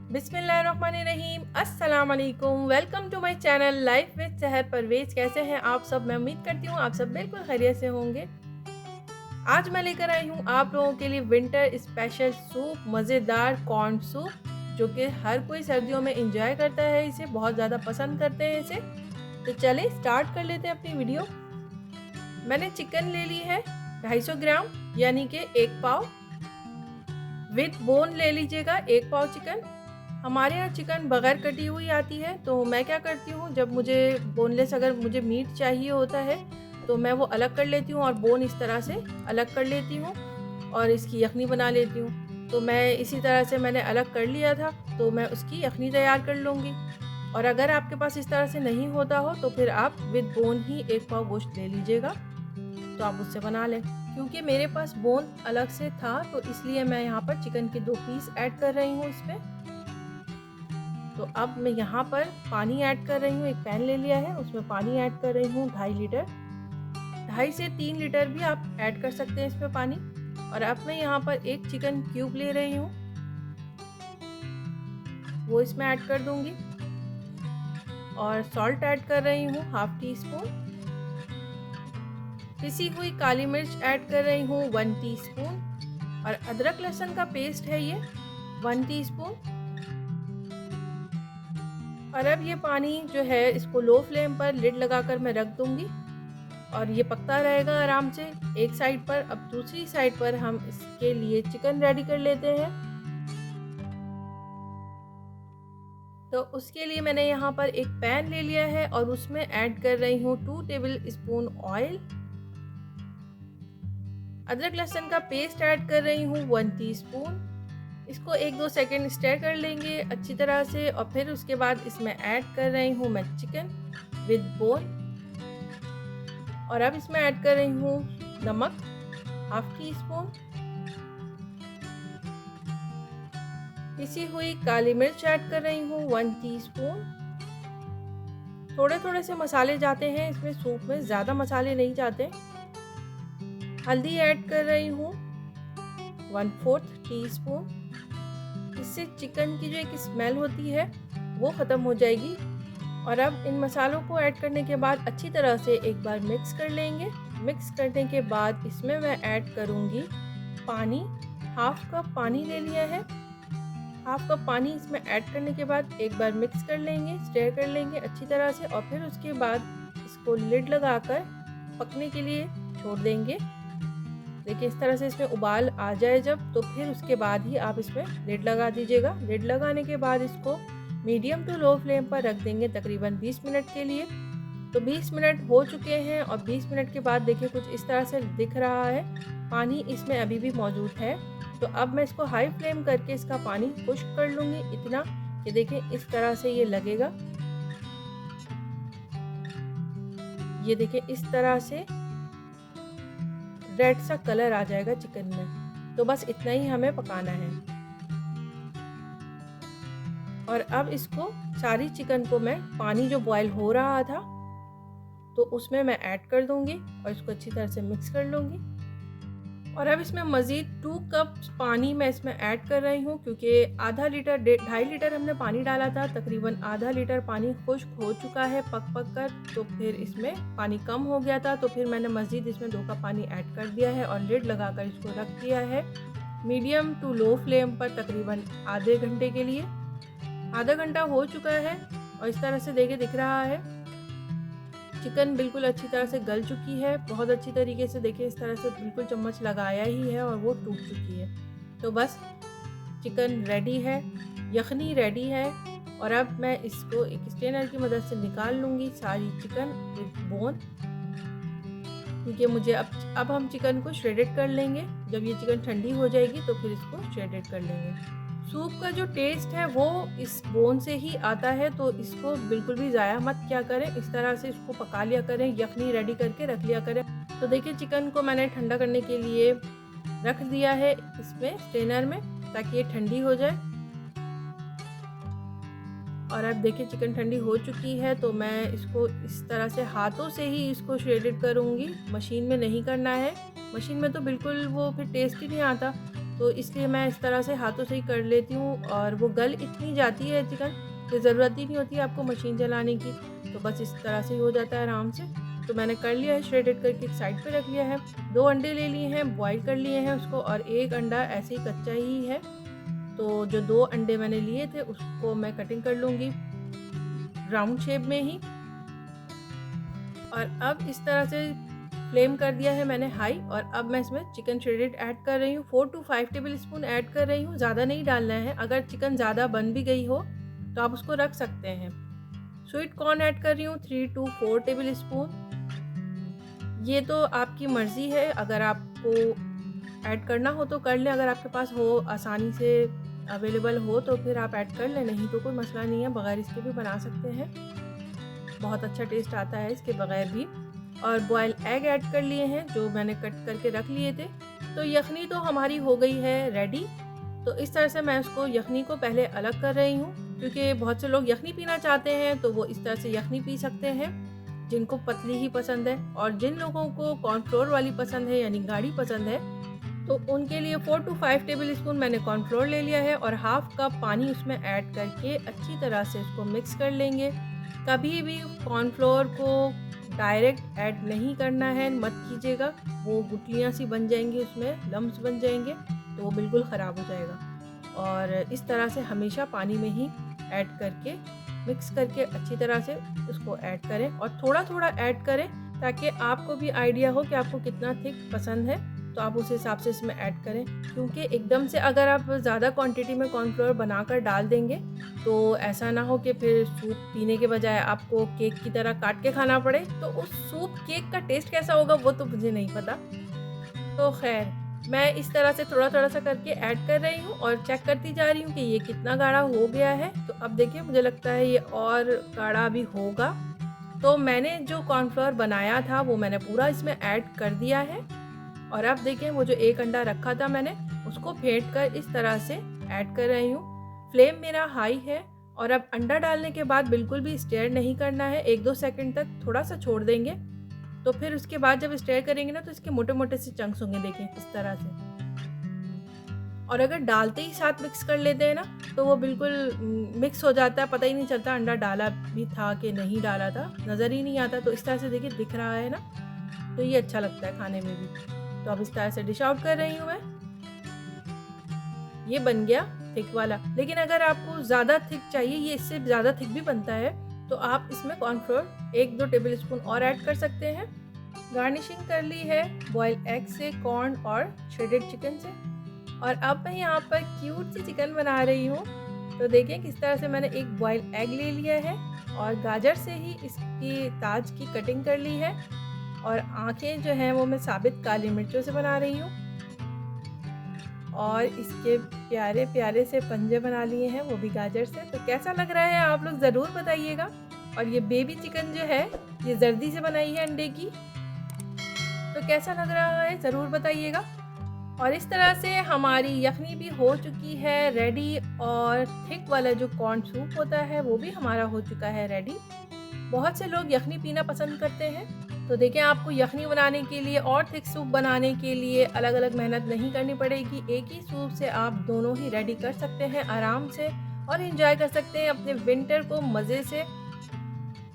बिस्मिल्लाहिर्रहमानिर्रहीम। अस्सलाम वालेकुम। Welcome to my channel life with Sahar Parvez. कैसे हैं आप सब? मैं उम्मीद करती हूँ आप सब बिल्कुल खैरियत से होंगे। आज मैं लेकर आई हूँ आप लोगों के लिए विंटर स्पेशल सूप, मज़ेदार कॉर्न सूप, जो कि हर कोई सर्दियों में इंजॉय करता है, इसे बहुत ज़्यादा पसंद करते हैं इसे। तो चलें स्टार्ट कर लेते हैं अपनी वीडियो। मैंने चिकन ले ली है 250 ग्राम, यानी कि 1 पाव। विद बोन ले लीजिएगा 1 पाव चिकन। हमारे यहाँ चिकन बगैर कटी हुई आती है, तो मैं क्या करती हूँ, जब मुझे बोनलेस अगर मुझे मीट चाहिए होता है तो मैं वो अलग कर लेती हूँ और बोन इस तरह से अलग कर लेती हूँ और इसकी यखनी बना लेती हूँ। तो मैं इसी तरह से मैंने अलग कर लिया था, तो मैं उसकी यखनी तैयार कर लूँगी। और अगर आपके पास इस तरह से नहीं होता हो तो फिर आप विद बोन ही 1 पाव गोश्त ले लीजिएगा, तो आप उससे बना लें। क्योंकि मेरे पास बोन अलग से था, तो इसलिए मैं यहाँ पर चिकन के 2 पीस ऐड कर रही हूँ इसमें। तो अब मैं यहाँ पर पानी ऐड कर रही हूँ। एक पैन ले लिया है, उसमें पानी ऐड कर रही हूँ 2.5 लीटर। 2.5 से 3 लीटर भी आप ऐड कर सकते हैं इसमें पानी। और अब मैं यहाँ पर एक चिकन क्यूब ले रही हूँ, वो इसमें ऐड कर दूंगी। और सॉल्ट ऐड कर रही हूँ 1/2 टीस्पून। पिसी हुई काली मिर्च ऐड कर रही हूँ 1 टीस्पून। और अदरक लहसुन का पेस्ट है ये 1 टीस्पून। और अब ये पानी जो है इसको लो फ्लेम पर लिड लगाकर मैं रख दूंगी और ये पकता रहेगा आराम से एक साइड पर। अब दूसरी साइड पर हम इसके लिए चिकन रेडी कर लेते हैं। तो उसके लिए मैंने यहाँ पर एक पैन ले लिया है और उसमें ऐड कर रही हूँ 2 टेबल स्पून ऑयल। अदरक लहसुन का पेस्ट ऐड कर रही हूँ 1 टीस्पून। इसको 1-2 सेकंड स्टर कर लेंगे अच्छी तरह से। और फिर उसके बाद इसमें ऐड कर रही हूँ मैं चिकन विद बोन। और अब इसमें ऐड कर रही हूँ नमक 1/2 टीस्पून। पिसी हुई काली मिर्च ऐड कर रही हूँ 1 टीस्पून। थोड़े थोड़े से मसाले जाते हैं इसमें, सूप में ज़्यादा मसाले नहीं जाते। हल्दी ऐड कर रही हूँ 1/4 टीस्पून। इससे चिकन की जो एक स्मेल होती है वो ख़त्म हो जाएगी। और अब इन मसालों को ऐड करने के बाद अच्छी तरह से एक बार मिक्स कर लेंगे। मिक्स करने के बाद इसमें मैं ऐड करूँगी पानी। 1/2 कप पानी ले लिया है। 1/2 कप पानी इसमें ऐड करने के बाद एक बार मिक्स कर लेंगे, स्टर कर लेंगे अच्छी तरह से। और फिर उसके बाद इसको लिड लगाकर पकने के लिए छोड़ देंगे। देखिए इस तरह से इसमें उबाल आ जाए जब, तो फिर उसके बाद ही आप इसमें लिड लगा दीजिएगा। लिड लगाने के बाद इसको मीडियम टू लो फ्लेम पर रख देंगे तकरीबन 20 मिनट के लिए। तो 20 मिनट हो चुके हैं और 20 मिनट के बाद देखिए कुछ इस तरह से दिख रहा है, पानी इसमें अभी भी मौजूद है। तो अब मैं इसको हाई फ्लेम करके इसका पानी खुश्क कर लूँगी, इतना कि देखिए इस तरह से ये लगेगा। ये देखिए इस तरह से रेड सा कलर आ जाएगा चिकन में। तो बस इतना ही हमें पकाना है। और अब इसको सारी चिकन को मैं पानी जो बॉयल हो रहा था तो उसमें मैं ऐड कर दूंगी और इसको अच्छी तरह से मिक्स कर लूँगी। और अब इसमें मज़ीद 2 कप पानी मैं इसमें ऐड कर रही हूँ, क्योंकि आधा लीटर 2.5 लीटर हमने पानी डाला था, तकरीबन आधा लीटर पानी खुश्क हो चुका है पक कर। तो फिर इसमें पानी कम हो गया था, तो फिर मैंने मज़ीद इसमें 2 कप पानी ऐड कर दिया है और लिड लगाकर इसको रख दिया है मीडियम टू लो फ्लेम पर तकरीबन आधे घंटे के लिए। आधा घंटा हो चुका है और इस तरह से देखिए दिख रहा है चिकन बिल्कुल अच्छी तरह से गल चुकी है, बहुत अच्छी तरीके से। देखिए इस तरह से बिल्कुल चम्मच लगाया ही है और वो टूट चुकी है। तो बस चिकन रेडी है, यखनी रेडी है। और अब मैं इसको एक स्ट्रेनर की मदद से निकाल लूँगी सारी चिकन विद बोन, क्योंकि मुझे अब हम चिकन को श्रेडेड कर लेंगे। जब ये चिकन ठंडी हो जाएगी तो फिर इसको श्रेडेड कर लेंगे। सूप का जो टेस्ट है वो इस बोन से ही आता है, तो इसको बिल्कुल भी ज़ाया मत क्या करें, इस तरह से इसको पका लिया करें, यखनी रेडी करके रख लिया करें। तो देखिए चिकन को मैंने ठंडा करने के लिए रख दिया है इसमें स्ट्रेनर में, ताकि ये ठंडी हो जाए। और अब देखिए चिकन ठंडी हो चुकी है, तो मैं इसको इस तरह से हाथों से ही इसको श्रेडेड करूँगी, मशीन में नहीं करना है। मशीन में तो बिल्कुल वो फिर टेस्ट ही नहीं आता। तो इसलिए मैं इस तरह से हाथों से ही कर लेती हूँ और वो गल इतनी जाती है चिकन कि ज़रूरत ही नहीं होती है आपको मशीन चलाने की। तो बस इस तरह से ही हो जाता है आराम से। तो मैंने कर लिया है, श्रेडेड करके एक साइड पे रख लिया है। 2 अंडे ले लिए हैं, बॉईल कर लिए हैं उसको, और 1 अंडा ऐसे ही कच्चा ही है। तो जो 2 अंडे मैंने लिए थे उसको मैं कटिंग कर लूँगी राउंड शेप में ही। और अब इस तरह से फ्लेम कर दिया है मैंने हाई, और अब मैं इसमें चिकन श्रेडेड ऐड कर रही हूँ। 4 to 5 टेबल स्पून ऐड कर रही हूँ, ज़्यादा नहीं डालना है। अगर चिकन ज़्यादा बन भी गई हो तो आप उसको रख सकते हैं। स्वीट कॉर्न ऐड कर रही हूँ 3 to 4 टेबल स्पून। ये तो आपकी मर्ज़ी है, अगर आपको ऐड करना हो तो कर लें, अगर आपके पास हो, आसानी से अवेलेबल हो तो फिर आप ऐड कर लें, नहीं तो कोई मसला नहीं है, बगैर इसके भी बना सकते हैं। बहुत अच्छा टेस्ट आता है इसके बगैर भी। और बॉयल एग ऐड कर लिए हैं जो मैंने कट करके रख लिए थे। तो यखनी तो हमारी हो गई है रेडी। तो इस तरह से मैं उसको यखनी को पहले अलग कर रही हूँ, क्योंकि बहुत से लोग यखनी पीना चाहते हैं तो वो इस तरह से यखनी पी सकते हैं, जिनको पतली ही पसंद है। और जिन लोगों को कॉर्नफ्लोर वाली पसंद है, यानी गाढ़ी पसंद है, तो उनके लिए 4 to 5 टेबल स्पून मैंने कॉर्नफ्लोर ले लिया है और हाफ कप पानी उसमें ऐड करके अच्छी तरह से उसको मिक्स कर लेंगे। कभी भी कॉर्नफ्लोर को डायरेक्ट ऐड नहीं करना है, मत कीजिएगा, वो गुठलियाँ सी बन जाएंगी, उसमें लम्स बन जाएंगे, तो वो बिल्कुल ख़राब हो जाएगा। और इस तरह से हमेशा पानी में ही ऐड करके मिक्स करके अच्छी तरह से उसको ऐड करें, और थोड़ा थोड़ा ऐड करें ताकि आपको भी आइडिया हो कि आपको कितना थिक पसंद है, तो आप उस हिसाब से इसमें ऐड करें। क्योंकि एकदम से अगर आप ज़्यादा क्वांटिटी में कॉर्नफ्लोर बनाकर डाल देंगे तो ऐसा ना हो कि फिर सूप पीने के बजाय आपको केक की तरह काट के खाना पड़े, तो उस सूप केक का टेस्ट कैसा होगा वो तो मुझे नहीं पता। तो खैर, मैं इस तरह से थोड़ा थोड़ा सा करके ऐड कर रही हूँ और चेक करती जा रही हूँ कि ये कितना गाढ़ा हो गया है। तो अब देखिए, मुझे लगता है ये और गाढ़ा भी होगा। तो मैंने जो कॉर्नफ्लोर बनाया था वो मैंने पूरा इसमें ऐड कर दिया है। और अब देखिए, वो जो 1 अंडा रखा था मैंने, उसको फेंट कर इस तरह से ऐड कर रही हूँ। फ्लेम मेरा हाई है, और अब अंडा डालने के बाद बिल्कुल भी स्टेयर नहीं करना है, 1-2 सेकंड तक थोड़ा सा छोड़ देंगे। तो फिर उसके बाद जब स्टेयर करेंगे ना, तो इसके मोटे मोटे से चंक्स होंगे, देखिए इस तरह से। और अगर डालते ही साथ मिक्स कर लेते हैं ना, तो वो बिल्कुल मिक्स हो जाता है, पता ही नहीं चलता अंडा डाला भी था कि नहीं डाला था, नज़र ही नहीं आता। तो इस तरह से देखिए दिख रहा है ना, तो ये अच्छा लगता है खाने में भी। तो अब इस तरह से डिश आउट कर रही हूँ मैं। ये बन गया थिक वाला। लेकिन अगर आपको ज़्यादा थिक चाहिए, ये इससे ज़्यादा थिक भी बनता है, तो आप इसमें कॉर्नफ्लोर 1-2 टेबल स्पून और ऐड कर सकते हैं। गार्निशिंग कर ली है बॉइल्ड एग से, कॉर्न और श्रेडेड चिकन से। और अब मैं यहाँ पर क्यूट सी चिकन बना रही हूँ। तो देखिए किस तरह से मैंने एक बॉइल्ड एग ले लिया है और गाजर से ही इसकी ताज की कटिंग कर ली है। और आँखें जो हैं वो मैं साबित काली मिर्चों से बना रही हूँ, और इसके प्यारे प्यारे से पंजे बना लिए हैं, वो भी गाजर से। तो कैसा लग रहा है आप लोग ज़रूर बताइएगा। और ये बेबी चिकन जो है, ये जर्दी से बनाई है अंडे की। तो कैसा लग रहा है ज़रूर बताइएगा। और इस तरह से हमारी यखनी भी हो चुकी है रेडी, और थिक वाला जो कॉर्न सूप होता है वो भी हमारा हो चुका है रेडी। बहुत से लोग यखनी पीना पसंद करते हैं। तो देखिए, आपको यखनी बनाने के लिए और थिक सूप बनाने के लिए अलग अलग मेहनत नहीं करनी पड़ेगी। एक ही सूप से आप दोनों ही रेडी कर सकते हैं आराम से, और एंजॉय कर सकते हैं अपने विंटर को मज़े से।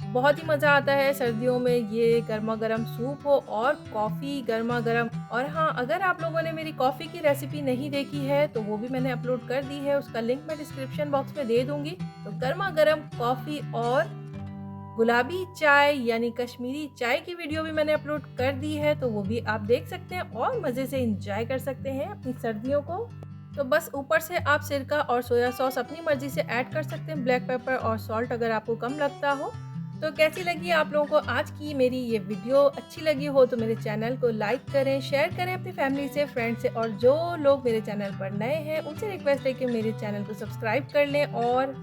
बहुत ही मज़ा आता है सर्दियों में ये गर्मा गर्म सूप हो और कॉफ़ी गर्मा गर्म। और हाँ, अगर आप लोगों ने मेरी कॉफ़ी की रेसिपी नहीं देखी है तो वो भी मैंने अपलोड कर दी है, उसका लिंक मैं डिस्क्रिप्शन बॉक्स में दे दूँगी। तो गर्मा गर्म कॉफ़ी और गुलाबी चाय यानी कश्मीरी चाय की वीडियो भी मैंने अपलोड कर दी है, तो वो भी आप देख सकते हैं और मज़े से एंजॉय कर सकते हैं अपनी सर्दियों को। तो बस ऊपर से आप सिरका और सोया सॉस अपनी मर्ज़ी से ऐड कर सकते हैं, ब्लैक पेपर और सॉल्ट अगर आपको कम लगता हो। तो कैसी लगी आप लोगों को आज की मेरी ये वीडियो? अच्छी लगी हो तो मेरे चैनल को लाइक करें, शेयर करें अपनी फैमिली से, फ्रेंड से, और जो लोग मेरे चैनल पर नए हैं उनसे रिक्वेस्ट है कि मेरे चैनल को सब्सक्राइब कर लें और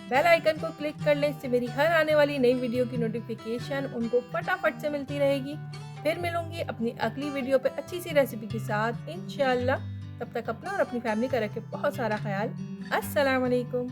बेल आइकन को क्लिक कर लें। इससे मेरी हर आने वाली नई वीडियो की नोटिफिकेशन उनको फटाफट से मिलती रहेगी। फिर मिलूंगी अपनी अगली वीडियो पे अच्छी सी रेसिपी के साथ इंशाल्लाह। तब तक अपना और अपनी फैमिली का रखें बहुत सारा ख्याल। अस्सलाम वालेकुम।